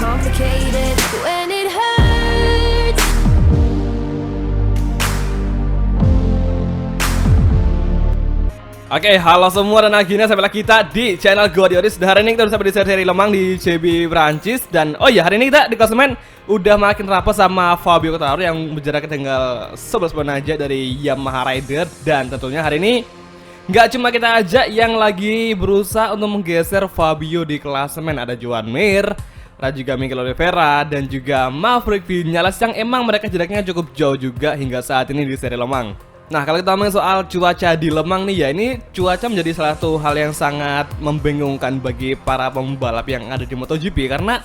complicated when it hurts. Oke, halo semua dan akhirnya sampai lagi kita di channel gua Dioris. Dan hari ini kita udah sampai di seri Lemang di JB Prancis. Dan oh iya, hari ini kita di klasemen udah makin rapat sama Fabio Quartararo yang berjarak tinggal 11 poin aja dari Yamaha Rider. Dan tentunya hari ini nggak cuma kita aja yang lagi berusaha untuk menggeser Fabio di klasemen. Ada Joan Mir, ada juga Miguel Oliveira, dan juga Maverick Vinales yang emang mereka jaraknya cukup jauh juga hingga saat ini di seri Lemang. Nah, kalau kita ngomongin soal cuaca di Lemang nih ya, ini cuaca menjadi salah satu hal yang sangat membingungkan bagi para pembalap yang ada di MotoGP. Karena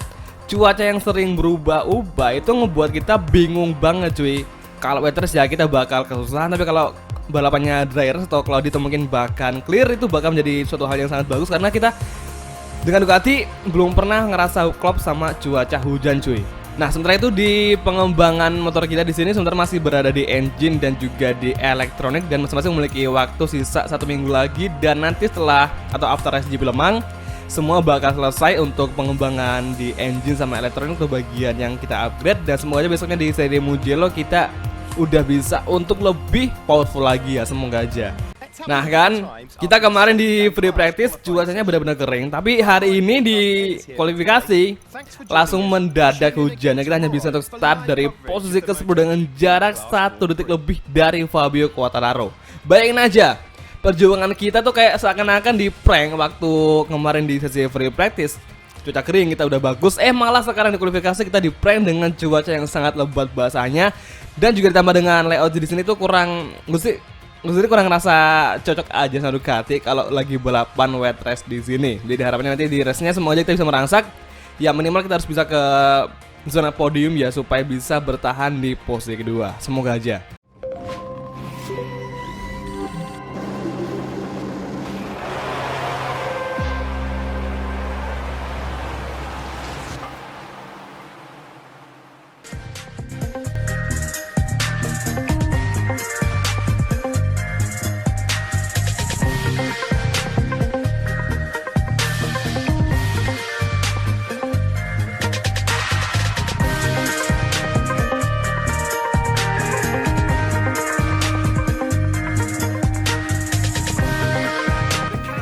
cuaca yang sering berubah-ubah itu ngebuat kita bingung banget cuy. Kalau weathers ya kita bakal kesusahan, tapi kalau balapannya dry atau cloudy itu mungkin bahkan clear, itu bakal menjadi suatu hal yang sangat bagus. Karena kita dengan Ducati belum pernah ngerasa klop sama cuaca hujan cuy. Nah, sementara itu di pengembangan motor kita di sini sementara masih berada di engine dan juga di elektronik, dan masing-masing memiliki waktu sisa 1 minggu lagi. Dan nanti setelah atau after SGP Lemang semua bakal selesai untuk pengembangan di engine sama elektronik untuk bagian yang kita upgrade. Dan semoga aja besoknya di seri Mugello kita udah bisa untuk lebih powerful lagi ya, semoga aja. Nah kan, kita kemarin di free practice cuacanya benar-benar kering, tapi hari ini di kualifikasi langsung mendadak hujan. Kita hanya bisa untuk start dari posisi ke-10 dengan jarak 1 detik lebih dari Fabio Quartararo. Bayangin aja, perjuangan kita tuh kayak seakan-akan di prank waktu kemarin di sesi free practice. Cuaca kering kita udah bagus, malah sekarang di kualifikasi kita di prank dengan cuaca yang sangat lebat bahasanya. Dan juga ditambah dengan layout di sini tuh kurang kurang ngerasa cocok aja sama Ducati kalau lagi balapan wet race di sini. Jadi harapannya nanti di race-nya semoga kita bisa merangsak. Ya minimal kita harus bisa ke zona podium ya supaya bisa bertahan di posisi kedua. Semoga aja.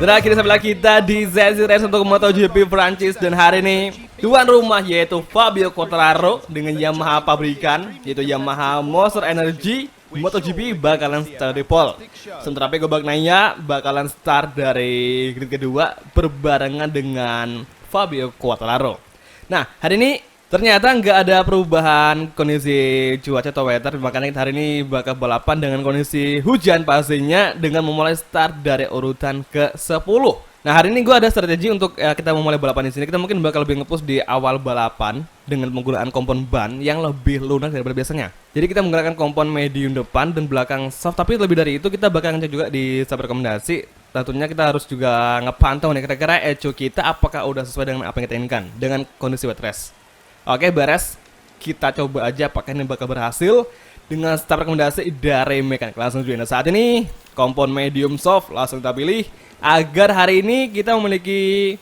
Dan akhirnya sampai lagi kita di sesi race untuk MotoGP Prancis. Dan hari ini tuan rumah yaitu Fabio Quartararo dengan Yamaha pabrikan yaitu Yamaha Monster Energy MotoGP bakalan start di pole. Sementara Pecco Bagnaia bakalan start dari grid kedua berbarengan dengan Fabio Quartararo. Nah, hari ini ternyata nggak ada perubahan kondisi cuaca atau weather, makanya kita hari ini bakal balapan dengan kondisi hujan pastinya dengan memulai start dari urutan ke-10. Nah, hari ini gue ada strategi untuk kita memulai balapan di sini. Kita mungkin bakal lebih nge-push di awal balapan dengan penggunaan kompon ban yang lebih lunak daripada biasanya. Jadi kita menggunakan kompon medium depan dan belakang soft, tapi lebih dari itu kita bakal ngecek juga di sub rekomendasi. Tentunya kita harus juga ngepantau nih kira-kira echo kita apakah udah sesuai dengan apa yang kita inginkan dengan kondisi wet race. Oke, beres. Kita coba aja apakah ini bakal berhasil dengan start rekomendasi dari mekanik. Langsung join. Saat ini kompon medium soft langsung kita pilih agar hari ini kita memiliki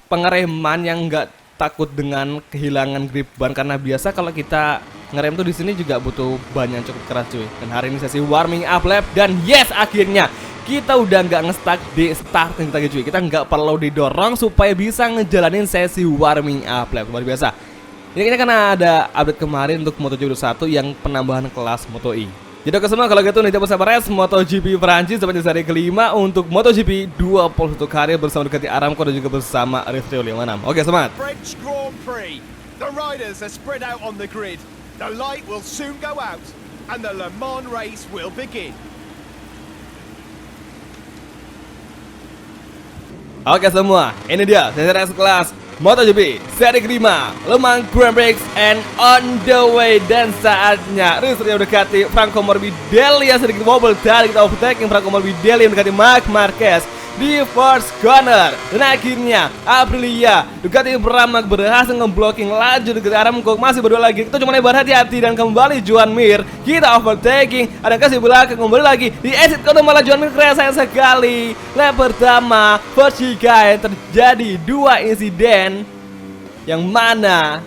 pengereman yang enggak takut dengan kehilangan grip ban, karena biasa kalau kita ngerem tuh di sini juga butuh ban yang cukup keras cuy. Dan hari ini sesi warming up lap dan yes, akhirnya kita udah nggak nge-stuck di starting lagi cuy. Kita nggak perlu didorong supaya bisa ngejalanin sesi warming up lap. Luar biasa. Ini kayaknya karena ada update kemarin untuk MotoGP 1 yang penambahan kelas Moto E. Jadi oke semua, kalau gitu nih coba sabar race MotoGP Prancis sampai seri kelima untuk MotoGP 21 kali bersama Ducati Aramco dan juga bersama Ristrio 56. Oke, semangat. French Grand Prix. The riders are spread out on the grid. The light will soon go out and the Le Mans race will begin. Oke semua, ini dia seri race kelas MotoGP seri kelima Le Mans Grand Prix and on the way. Dan saatnya Ristrio Ducati Franco Morbidelli yang sedikit wobble dari kita overtaking Franco Morbidelli yang mendekati Marc Marquez di first corner. Dan akhirnya Aprilia Ducati Pramac berhasil ngeblocking laju Ducati Aramco. Masih berdua lagi, kita cuma lebar hati-hati dan kembali Joan Mir kita overtaking. Ada kasih belakang kembali lagi di exit corner, malah Joan Mir sayang sekali. Lap pertama Persica yang terjadi 2 insiden yang mana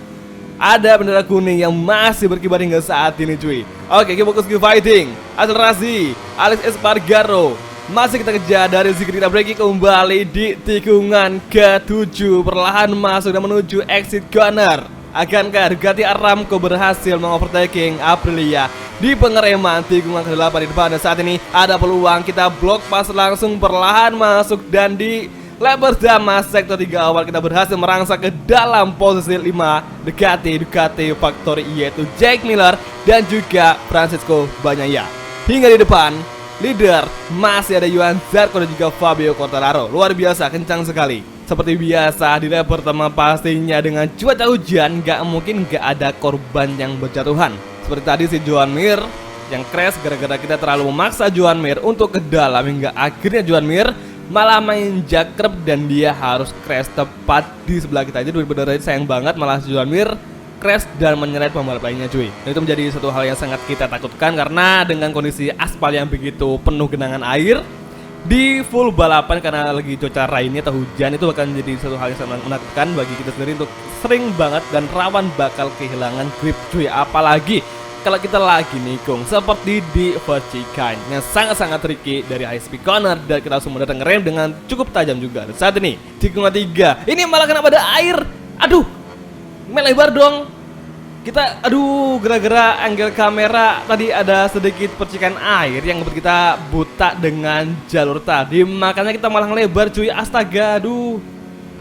ada bendera kuning yang masih berkibar hingga saat ini cuy. Oke, kita fokus ke fighting. Akselerasi Alex Espargaro masih kita kejar dari Ziggy. Kita breaking kembali di tikungan ke-7, perlahan masuk dan menuju exit corner. Akankah Ducati Aramco berhasil mengovertaking Aprilia di pengereman tikungan ke-8 di depan? Dan saat ini ada peluang kita blok pas langsung perlahan masuk, dan di lap pertama sektor 3 awal kita berhasil merangsek ke dalam posisi 5 Ducati Factory, yaitu Jack Miller dan juga Francisco Bagnaia. Hingga di depan leader masih ada Johan Zarco dan juga Fabio Quartararo. Luar biasa, kencang sekali. Seperti biasa di lap pertama pastinya dengan cuaca hujan gak mungkin gak ada korban yang berjatuhan. Seperti tadi si Joan Mir yang crash gara-gara kita terlalu memaksa Joan Mir untuk ke dalam, hingga akhirnya Joan Mir malah main jakrep dan dia harus crash tepat di sebelah kita aja. Bener-bener sayang banget, malah Joan Mir crash dan menyeret pembalap lainnya cuy. Dan itu menjadi satu hal yang sangat kita takutkan, karena dengan kondisi aspal yang begitu penuh genangan air di full balapan karena lagi cuaca rainy atau hujan, itu akan menjadi satu hal yang sangat menakutkan bagi kita sendiri untuk sering banget dan rawan bakal kehilangan grip cuy. Apalagi kalau kita lagi nikung seperti di Vertical yang sangat-sangat tricky dari high speed corner, dan kita langsung mendatang rem dengan cukup tajam juga. Dan saat ini tikungan 3 ini malah kena pada air. Aduh, melebar dong kita. Aduh, gara-gara angle kamera tadi ada sedikit percikan air yang membuat kita buta dengan jalur tadi, makanya kita malah ngelebar cuy. Astaga, aduh,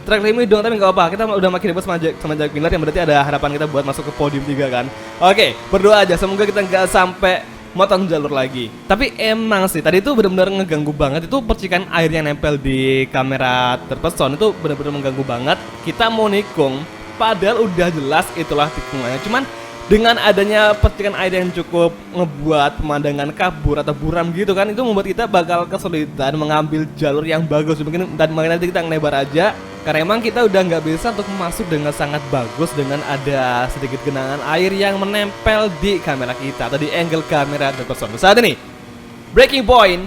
track limit dong, tapi nggak apa, kita udah makin hebat sama Jack Miller, yang berarti ada harapan kita buat masuk ke podium 3 kan. Oke, berdoa aja semoga kita nggak sampai motong jalur lagi. Tapi emang sih tadi itu benar-benar ngeganggu banget, itu percikan air yang nempel di kamera terpeson itu benar-benar mengganggu banget. Kita mau nikung padahal udah jelas itulah tikungannya, cuman dengan adanya percikan air yang cukup ngebuat pemandangan kabur atau buram gitu kan, itu membuat kita bakal kesulitan mengambil jalur yang bagus mungkin, dan makanya nanti kita ngelebar aja karena emang kita udah nggak bisa untuk masuk dengan sangat bagus dengan ada sedikit genangan air yang menempel di kamera kita atau di angle kamera terpeson. Saat ini breaking point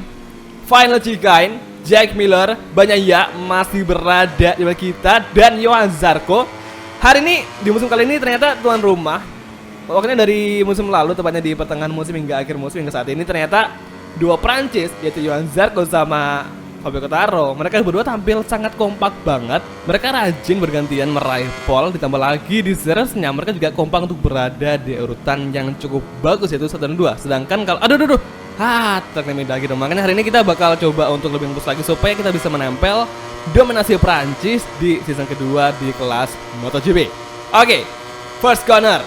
final chicane, Jack Miller, Bagnaia masih berada di belakang kita, dan Johan Zarco hari ini di musim kali ini ternyata tuan rumah. Pokoknya dari musim lalu, tepatnya di pertengahan musim hingga akhir musim hingga saat ini, ternyata dua Prancis yaitu Johan Zarco sama Fabio Quartararo, mereka berdua tampil sangat kompak banget. Mereka rajin bergantian meraih pole, ditambah lagi di seriesnya mereka juga kompak untuk berada di urutan yang cukup bagus yaitu 1 dan 2. Sedangkan kalau terkena lagi dong. Makanya hari ini kita bakal coba untuk lebih ngebus lagi supaya kita bisa menempel dominasi Prancis di season kedua di kelas MotoGP. Oke, first corner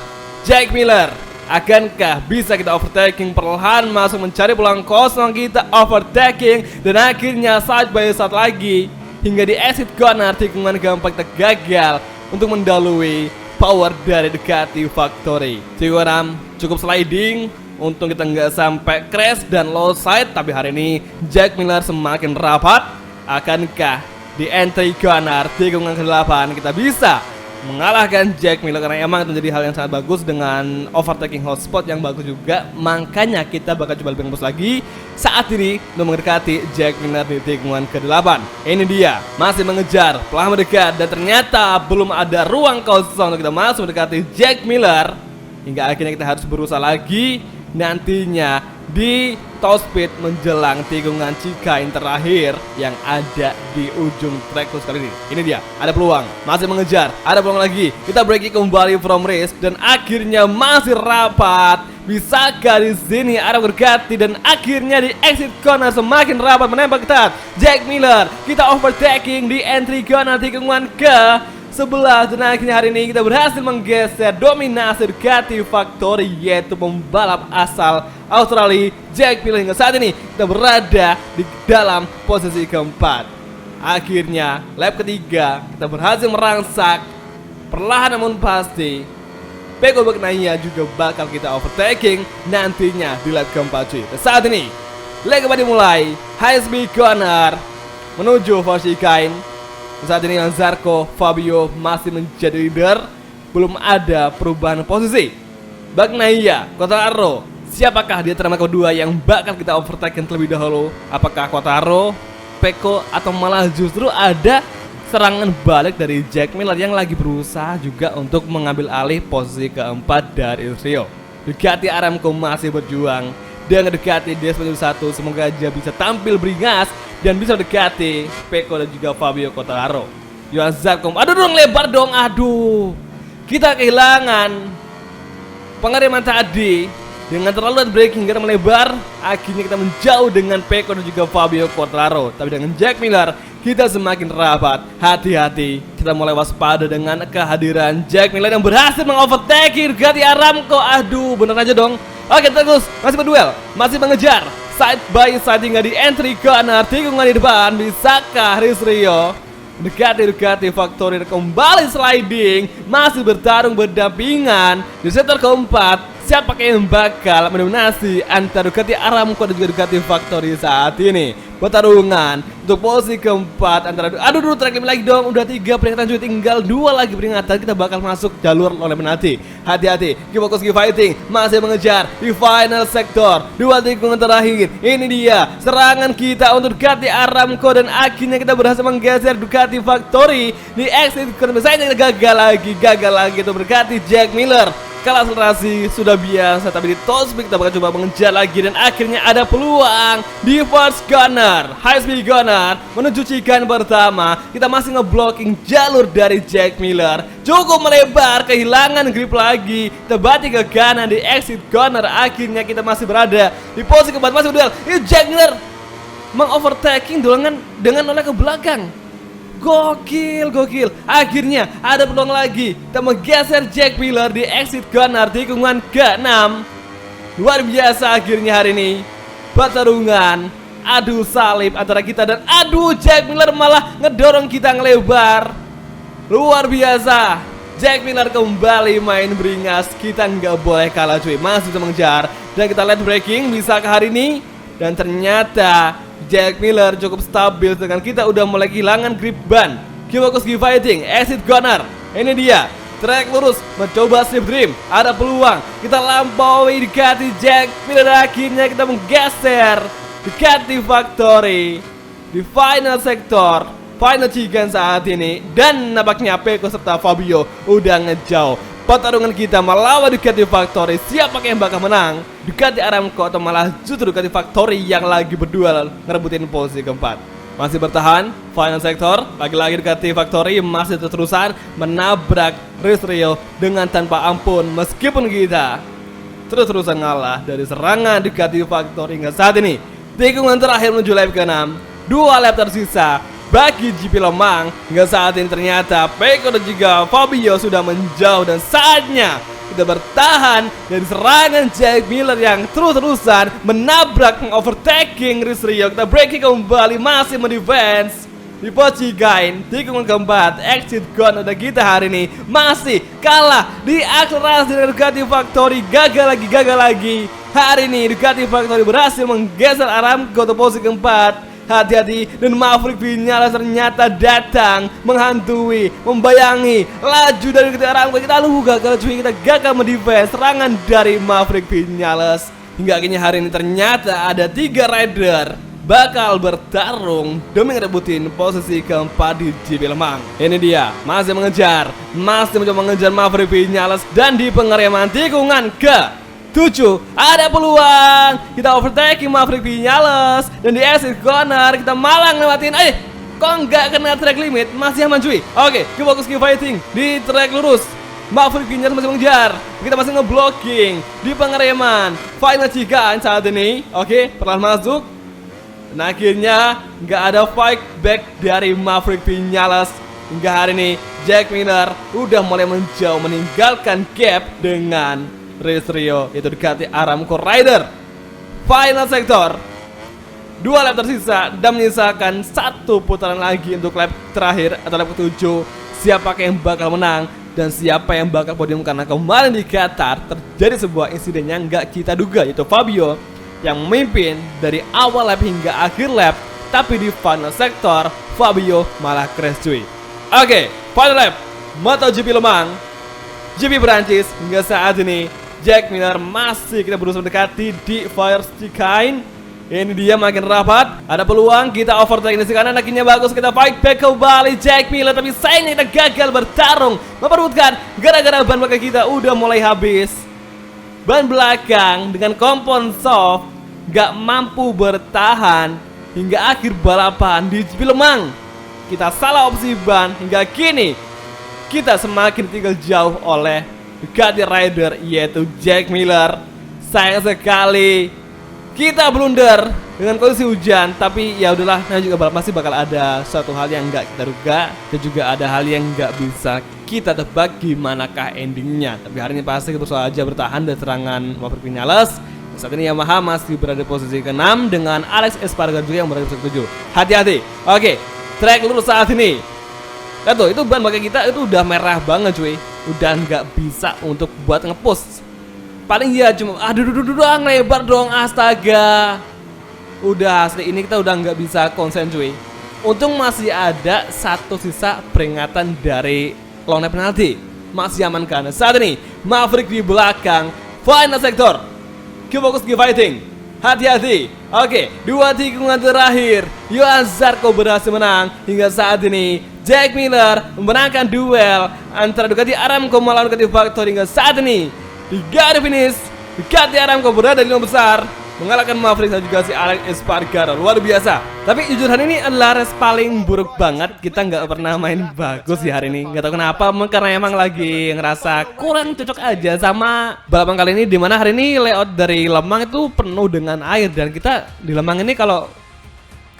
Jack Miller, akankah bisa kita overtaking perlahan masuk mencari peluang kosong? Kita overtaking dan akhirnya side by side lagi hingga di exit corner tikungan keempat kita gagal untuk mendalui power dari Ducati Factory. Tikungan cukup sliding, untung kita nggak sampai crash dan low side. Tapi hari ini Jack Miller semakin rapat. Akankah di entry corner tikungan ke-8 kita bisa mengalahkan Jack Miller, karena emang itu menjadi hal yang sangat bagus dengan overtaking hotspot yang bagus juga. Makanya kita bakal coba lebih ngebus lagi saat ini untuk mendekati Jack Miller di tikungan ke-8. Ini dia masih mengejar, pelan mendekat, dan ternyata belum ada ruang kosong untuk kita masuk mendekati Jack Miller, hingga akhirnya kita harus berusaha lagi nantinya di top speed menjelang tikungan chicane terakhir yang ada di ujung track terus kali ini. Ini dia, ada peluang, masih mengejar, ada peluang lagi. Kita breaking kembali from race dan akhirnya masih rapat. Bisakah di sini ada berkati, dan akhirnya di exit corner semakin rapat menembak ketat Jack Miller. Kita overtaking di entry corner tikungan ke-11, dan akhirnya hari ini kita berhasil menggeser dominasi Ducati Factory yaitu pembalap asal Australia Jack Miller. Hingga saat ini kita berada di dalam posisi keempat. Akhirnya lap ketiga kita berhasil merangsak perlahan namun pasti. Pecco Bagnaia juga bakal kita overtaking nantinya di lap keempat cuy. Dan saat ini leg keempat dimulai, high speed corner menuju Vertical. Saat ini Zarco, Fabio masih menjadi leader, belum ada perubahan posisi. Bagnaia, Quartararo, siapakah dia termasuk kedua yang bakal kita overtake terlebih dahulu? Apakah Quartararo, Pecco, atau malah justru ada serangan balik dari Jack Miller yang lagi berusaha juga untuk mengambil alih posisi keempat dari Rio. Ducati Aramco masih berjuang dan mendekati DS1. Semoga aja bisa tampil beringas dan bisa mendekati Pecco dan juga Fabio Quartararo. Johan Zarco, aduh dong, lebar dong, aduh. Kita kehilangan pengereman tadi dengan terlalu braking karena melebar. Akhirnya kita menjauh dengan Pecco dan juga Fabio Quartararo. Tapi dengan Jack Miller kita semakin rapat. Hati-hati, kita mulai waspada dengan kehadiran Jack Miller yang berhasil mengovertake Ducati Aramco. Aduh, bener aja dong. Oke, terus masih berduel, masih mengejar side by side hingga di entry corner. Tikungan di depan, bisakah Rio Ducati Factory kembali sliding, masih bertarung berdampingan di sektor keempat. Siapa yang bakal mendominasi antara Ducati Aramco dan juga Ducati Factory saat ini? Pertarungan untuk posisi keempat antara aduh track limit lagi dong. Udah 3 peringatan cuy, tinggal 2 lagi peringatan. Kita bakal masuk jalur oleh penalti. Hati-hati, keep fighting, masih mengejar di final sektor. 2 tikungan terakhir. Ini dia serangan kita untuk Ducati Aramco dan akhirnya kita berhasil menggeser Ducati Factory di exit corner. Sayangnya kita gagal lagi untuk Ducati Jack Miller. Kalau akselerasi sudah biasa, tapi di top speed kita bakal coba mengejar lagi dan akhirnya ada peluang di first corner, high speed corner menuju chicane pertama. Kita masih ngeblocking jalur dari Jack Miller, cukup melebar, kehilangan grip lagi, terbati ke kanan di exit corner. Akhirnya kita masih berada di posisi keempat, masih duel. Ini Jack Miller mengovertaking dengan oleh ke belakang. Gokil. Akhirnya ada peluang lagi. Kita menggeser Jack Miller di exit corner tikungan ke-6. Luar biasa akhirnya hari ini. Pertarungan adu salib antara kita dan Jack Miller malah ngedorong kita ngelebar. Luar biasa. Jack Miller kembali main beringas. Kita nggak boleh kalah cuy. Masih bisa mengejar. Dan kita lihat breaking bisakah hari ini? Dan ternyata Jack Miller cukup stabil dengan kita udah mulai kehilangan grip ban. Keep fighting, exit corner. Ini dia, track lurus, mencoba slip dream. Ada peluang, kita lampaui Ducati Jack Miller. Akhirnya kita menggeser Ducati Factory di final sektor, final chicane saat ini. Dan nampaknya Pecco serta Fabio udah ngejauh. Pertarungan kita melawan Ducati Factory, siapa yang bakal menang? Ducati Aramco atau malah justru Ducati Factory yang lagi berduel ngerebutin posisi keempat? Masih bertahan, final sektor, lagi-lagi Ducati Factory masih terus-terusan menabrak Rio dengan tanpa ampun. Meskipun kita terus-terusan ngalah dari serangan Ducati Factory hingga saat ini. Tikungan terakhir menuju lap ke-6, 2 lap tersisa bagi GP Le Mans. Hingga saat ini ternyata Pecco dan juga Fabio sudah menjauh dan saatnya kita bertahan dari serangan Jack Miller yang terus-terusan menabrak, overtaking Rio. Kita breaking kembali, masih mendefense di chicane tikungan keempat, exit corner. Dan kita hari ini masih kalah di akselerasi dengan Ducati Factory. Gagal lagi. Hari ini Ducati Factory berhasil menggeser Aramco ke posisi keempat. Hati-hati, dan Maverick Vinales ternyata datang menghantui, membayangi laju dari Ducati Aramco. Kita gagal cuy, kita gagal mendefense serangan dari Maverick Vinales. Hingga akhirnya hari ini ternyata ada 3 rider bakal bertarung demi ngerebutin posisi keempat di GP Le Mans. Ini dia, masih mencoba mengejar Maverick Vinales. Dan di pengereman tikungan ke-7 ada peluang, kita overtaking Maverick Vinales. Dan di exit corner kita malah ngelewatin, kok nggak kena track limit, masih aman cuy. Oke, keep fighting di track lurus. Maverick Vinales masih mengejar, kita masih ngeblocking di pengereman final chicane saat ini. Oke, perlahan masuk. Dan akhirnya nggak ada fight back dari Maverick Vinales. Hingga hari ini Jack Miller udah mulai menjauh, meninggalkan gap dengan Rio, yaitu Ducati Aramco Rider. Final sektor, 2 lap tersisa dan menyisakan 1 putaran lagi untuk lap terakhir atau lap ke-7. Siapa yang bakal menang dan siapa yang bakal podium? Karena kemarin di Qatar terjadi sebuah insiden yang nggak kita duga, yaitu Fabio yang memimpin dari awal lap hingga akhir lap, tapi di final sektor Fabio malah crash cuy. Oke, final lap MotoGP Le Mans, GP Prancis. Hingga saat ini Jack Miller masih kita berusaha mendekati di first chicane. Ini dia makin rapat. Ada peluang kita overtake di kanan. Akhirnya bagus kita fight back kembali Jack Miller. Tapi sayangnya kita gagal bertarung. Memperebutkan gara-gara ban belakang kita udah mulai habis. Ban belakang dengan kompon soft gak mampu bertahan hingga akhir balapan di GP Lemang. Kita salah opsi ban hingga kini kita semakin tinggal jauh oleh Ducati rider yaitu Jack Miller. Sayang sekali kita blunder dengan kondisi hujan, tapi ya udahlah, nanti juga masih bakal ada suatu hal yang nggak kita duga dan juga ada hal yang nggak bisa kita tebak gimanakah endingnya. Tapi hari ini pasti kita berusaha aja bertahan dari serangan Maverick Vinales. Saat ini Yamaha masih berada di posisi ke-6 dengan Alex Espargaro juga yang berada di posisi ke-7. Hati-hati. Oke, track lurus saat ini. Lihat tuh, itu ban belakang kita itu udah merah banget cuy. Udah nggak bisa untuk buat ngepush. Paling ya cuma aduh lebar dong, astaga. Udah asli ini kita udah nggak bisa konsen cuy. Untung masih ada satu sisa peringatan dari long penalti. Masih aman kan. Saat ini Maverick di belakang final sektor. Fokus fighting. Hati-hati. Oke, 2 tikungan terakhir Johan Zarco berhasil menang. Hingga saat ini Jack Miller memenangkan duel antara Ducati Aramco melawan Ducati Factory. Hingga saat ini di garis finish Ducati Aramco berada di 5 besar, mengalahkan Maverick dan juga si Alex Espargaro. Luar biasa. Tapi jujur hari ini adalah race paling buruk banget. Kita nggak pernah main bagus di hari ini. Nggak tahu kenapa, karena emang lagi ngerasa kurang cocok aja sama balapan kali ini. Dimana hari ini layout dari Lemang itu penuh dengan air. Dan kita di Lemang ini kalau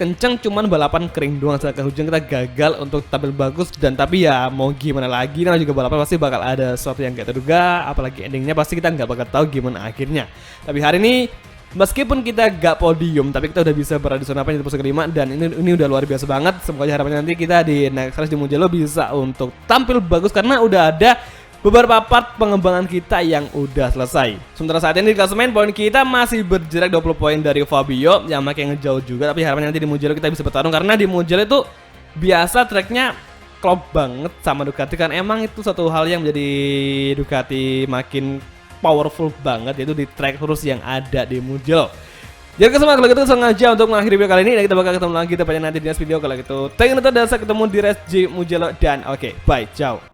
kenceng cuman balapan kering doang. Saat hujan kita gagal untuk tampil bagus. Dan tapi ya mau gimana lagi, namanya juga balapan pasti bakal ada sesuatu yang gak terduga. Apalagi endingnya pasti kita nggak bakal tahu gimana akhirnya. Tapi hari ini meskipun kita gak podium, tapi kita udah bisa berada di zona apa di posisi kelima. Dan ini udah luar biasa banget. Semoga harapannya nanti kita di next race di Mugello bisa untuk tampil bagus, karena udah ada beberapa part pengembangan kita yang udah selesai. Sementara saat ini di klasemen poin kita masih berjarak 20 poin dari Fabio yang makin ngejauh juga. Tapi harapannya nanti di Mugello kita bisa bertarung, karena di Mugello itu biasa tracknya klop banget sama Ducati. Kan emang itu satu hal yang menjadi Ducati makin powerful banget, yaitu di track lurus yang ada di Mugello. Jadi semangat kalau gitu sengaja untuk mengakhiri video kali ini. Dan kita bakal ketemu lagi nanti di next video kalau gitu. Thank you dan sampai ketemu di race G Mugello dan oke, bye, ciao.